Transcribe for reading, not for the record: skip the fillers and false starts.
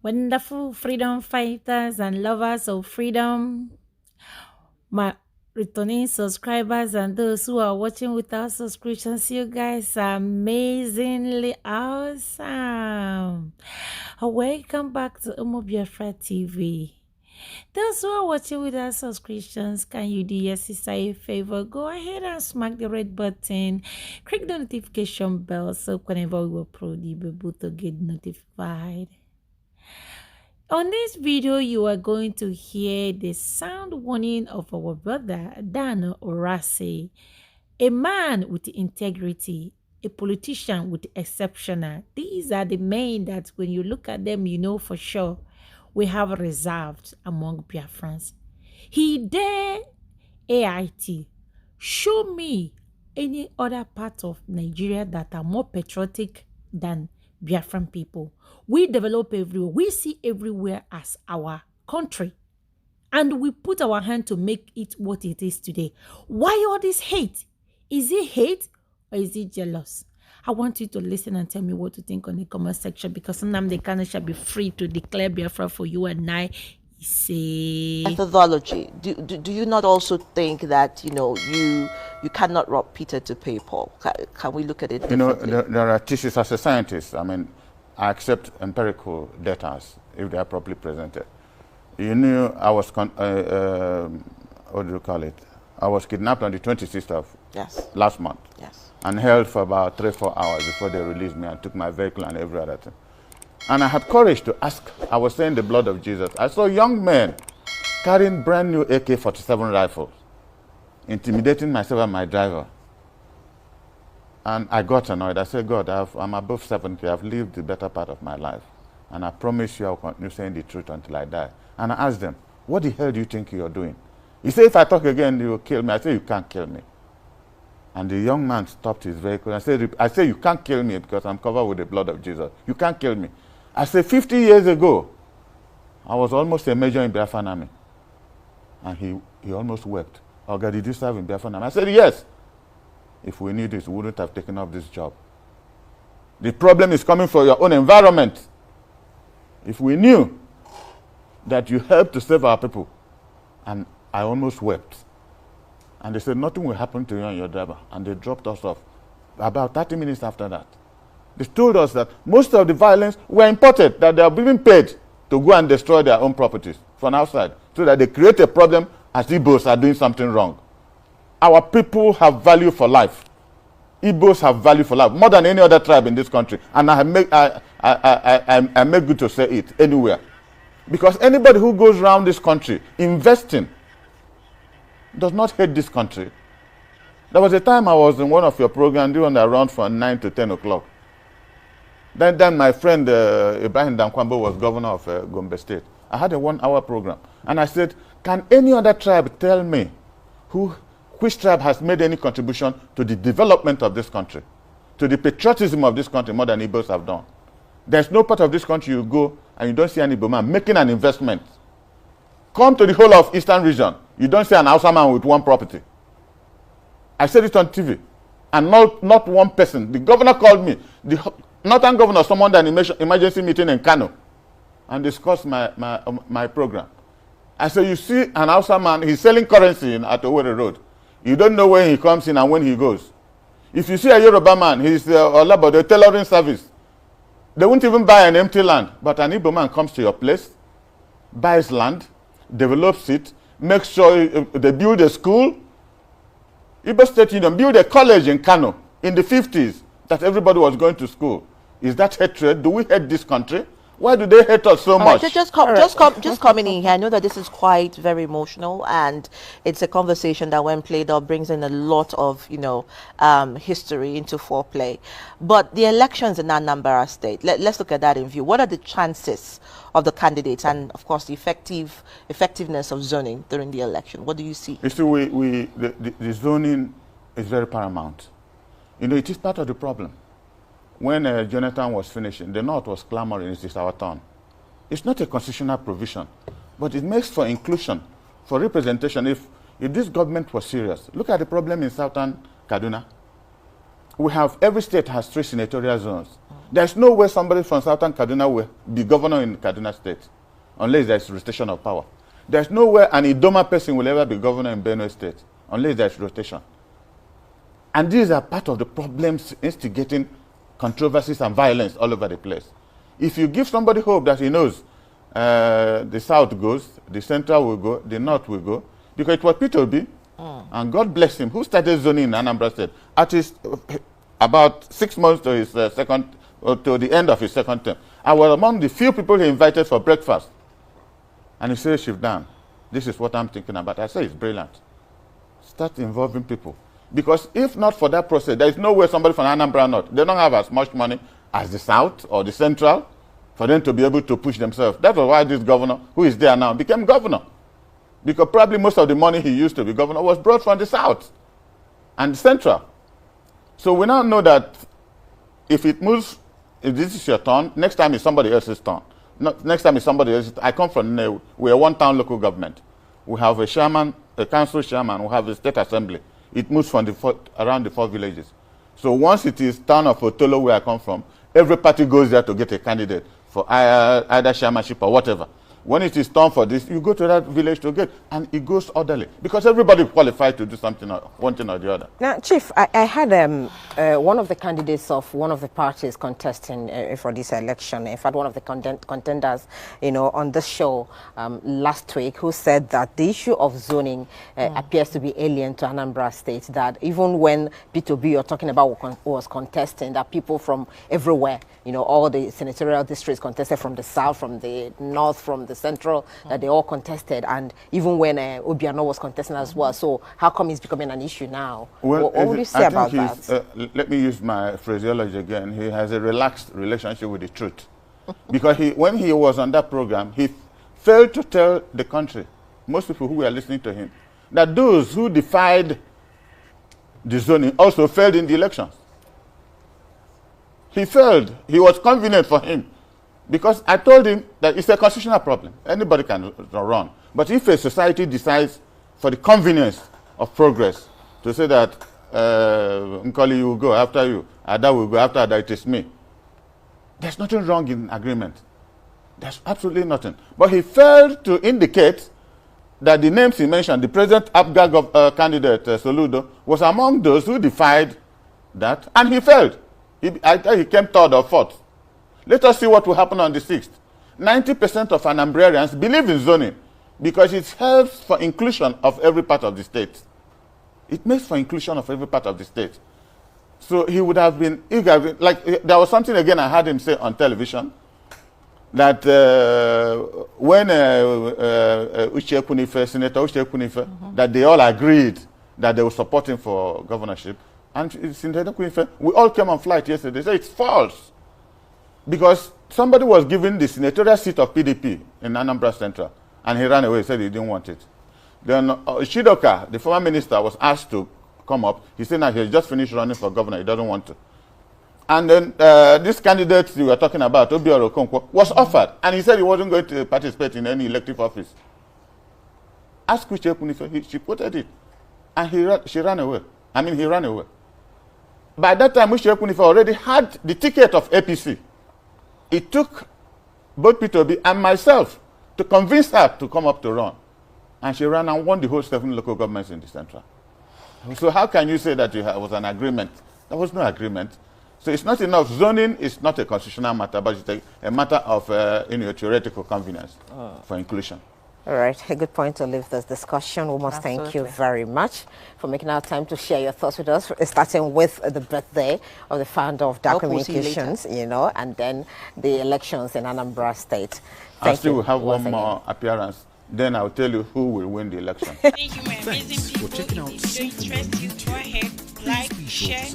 Wonderful freedom fighters and lovers of freedom, my returning subscribers and those who are watching without subscriptions, you guys are amazingly awesome. Welcome back to Biafra TV. Those who are watching without subscriptions, can you do your sister a favor? Go ahead and smack the red button, click the notification bell so whenever we upload, you'll be able to get notified. On this video, you are going to hear the sound warning of our brother Dan Orase, a man with integrity, a politician with exceptional. These are the men that when you look at them, you know for sure we have reserved among Biafrans. He dare AIT, show me any other part of Nigeria that are more patriotic than Biafran people. We develop everywhere. We see everywhere as our country. And we put our hand to make it what it is today. Why all this hate? Is it hate or is it jealous? I want you to listen and tell me what you think on the comment section, because Nnamdi Kanu shall be free to declare Biafra for you and I. Iseeeee. Methodology. Do you not also think that, you cannot rob Peter to pay Paul? Can we look at it differently? There are theses as a scientist. I mean, I accept empirical data if they are properly presented. You knew I was, what do you call it? I was kidnapped on the 26th of last month. Yes. And held for about 3-4 hours before they released me and took my vehicle and every other thing. And I had courage to ask. I was saying the blood of Jesus. I saw young men carrying brand new AK-47 rifles, intimidating myself and my driver. And I got annoyed. I said, God, I'm above 70. I've lived the better part of my life. And I promise you I'll continue saying the truth until I die. And I asked them, what the hell do you think you're doing? He said, if I talk again, you will kill me. I said, you can't kill me. And the young man stopped his vehicle. I said, you can't kill me because I'm covered with the blood of Jesus. You can't kill me. I said, 50 years ago, I was almost a major in Biafran army. And he almost wept. Oh God, did you serve in Biafran army? I said, yes. If we knew this, we wouldn't have taken up this job. The problem is coming from your own environment. If we knew that you helped to save our people, and I almost wept. And they said, nothing will happen to you and your driver. And they dropped us off. About 30 minutes after that, they told us that most of the violence were imported, that they are being paid to go and destroy their own properties from outside, so that they create a problem as Igbos are doing something wrong. Our people have value for life. Igbos have value for life, more than any other tribe in this country. And I make good to say it anywhere. Because anybody who goes around this country investing does not hate this country. There was a time I was in one of your programs doing around from 9 to 10 o'clock. Then my friend Ibrahim Dankwambo was governor of Gombe State. I had a 1-hour program. And I said, can any other tribe tell me which tribe has made any contribution to the development of this country, to the patriotism of this country more than Igbos have done? There's no part of this country you go and you don't see any Igbo man making an investment. Come to the whole of Eastern region, you don't see an Hausa man with one property. I said it on TV, and not one person. The governor called me. The Northern governor summoned an emergency meeting in Kanu and discussed my program. I said, you see an Hausa man, he's selling currency at Owerri Road. You don't know when he comes in and when he goes. If you see a Yoruba man, he's all about the tailoring service. They won't even buy an empty land. But an Igbo man comes to your place, buys land, develops it, makes sure they build a school. Igbo State Union built a college in Kano in the 50s that everybody was going to school. Is that hatred? Do we hate this country? Why do they hate us so much? Just coming in here. I know that this is quite very emotional, and it's a conversation that, when played up, brings in a lot of history into foreplay. But the elections in Anambra State, let's look at that in view. What are the chances of the candidates, and of course the effectiveness of zoning during the election? What do you see? You see, the zoning is very paramount. It is part of the problem. When Jonathan was finishing, the North was clamoring, it is our turn. It's not a constitutional provision, but it makes for inclusion, for representation. If this government was serious, look at the problem in southern Kaduna. we have, every state has 3 senatorial zones. There's no way somebody from Southern Kaduna will be governor in Kaduna State, unless there's rotation of power. There's no way an Idoma person will ever be governor in Benue State, unless there's rotation. And these are part of the problems instigating controversies and violence all over the place. If you give somebody hope that he knows the South goes, the Central will go, the North will go, because it was Peter Obi, and God bless him, who started zoning in Anambra State at his, about 6 months to his to the end of his second term. I was among the few people he invited for breakfast. And he said, Chief Dan, this is what I'm thinking about. I said, it's brilliant. Start involving people. Because if not for that process, there is no way somebody from Anambra North, they don't have as much money as the South or the Central for them to be able to push themselves. That was why this governor, who is there now, became governor. Because probably most of the money he used to be governor was brought from the South and the Central. So we now know that if it moves, if this is your turn, next time it's somebody else's turn. Next time it's somebody else's. I come from, we're one town local government. We have a chairman, a council chairman, we have a state assembly. It moves from around the 4 villages. So once it is town of Otolo, where I come from, every party goes there to get a candidate for either chairmanship or whatever. When it is time for this, you go to that village to get, and it goes orderly. Because everybody qualified to do something, one thing or the other. Now, Chief, I had one of the candidates of one of the parties contesting for this election, in fact, one of the contenders, on this show last week, who said that the issue of zoning appears to be alien to Anambra State, that even when P2B you're talking about was contesting, that people from everywhere, all the senatorial districts contested from the South, from the North, from the Central, that they all contested, and even when Obiano was contesting as well. So how come it's becoming an issue now? Well, what would you say about that? Let me use my phraseology again. He has a relaxed relationship with the truth. Because when he was on that program, he failed to tell the country, most people who were listening to him, that those who defied the zoning also failed in the elections. He failed. He was convenient for him. Because I told him that it's a constitutional problem. Anybody can run. But if a society decides for the convenience of progress to say that Nkoli will go after you, Ada will go after Ada, it is me, there's nothing wrong in agreement. There's absolutely nothing. But he failed to indicate that the names he mentioned, the present Epka candidate, Soludo, was among those who defied that, and he failed. I thought he came 3rd or 4th. Let us see what will happen on the 6th. 90% of Anambrarians believe in zoning because it helps for inclusion of every part of the state. It makes for inclusion of every part of the state. So he would have been eager. Like, there was something again I heard him say on television, that when Uche Kunife, Senator Uche Kunife, that they all agreed that they would support him for governorship. And Senator Kunife, we all came on flight yesterday. They said it's false. Because somebody was given the senatorial seat of PDP in Anambra Central, and he ran away, said he didn't want it. Then Shidoka, the former minister, was asked to come up. He said that he had just finished running for governor, he doesn't want to. And then this candidate you were talking about, Obiora Okonkwo, was offered, and he said he wasn't going to participate in any elective office. Ask Uche Kunife, she quoted it, and she ran away. I mean, he ran away. By that time, Uche Kunife already had the ticket of APC. It took both P2B and myself to convince her to come up to run. And she ran and won the whole 7 local governments in the Central. So how can you say that there was an agreement? There was no agreement. So it's not enough. Zoning is not a constitutional matter, but it's a matter of theoretical convenience for inclusion. All right, a good point to leave this discussion. We must thank you very much for making our time to share your thoughts with us, starting with the birthday of the founder of Dark Communications, and then the elections in Anambra State. I still will have one more appearance. Then I'll tell you who will win the election. Thank you, my amazing people. If you enjoyed, go ahead, like, share.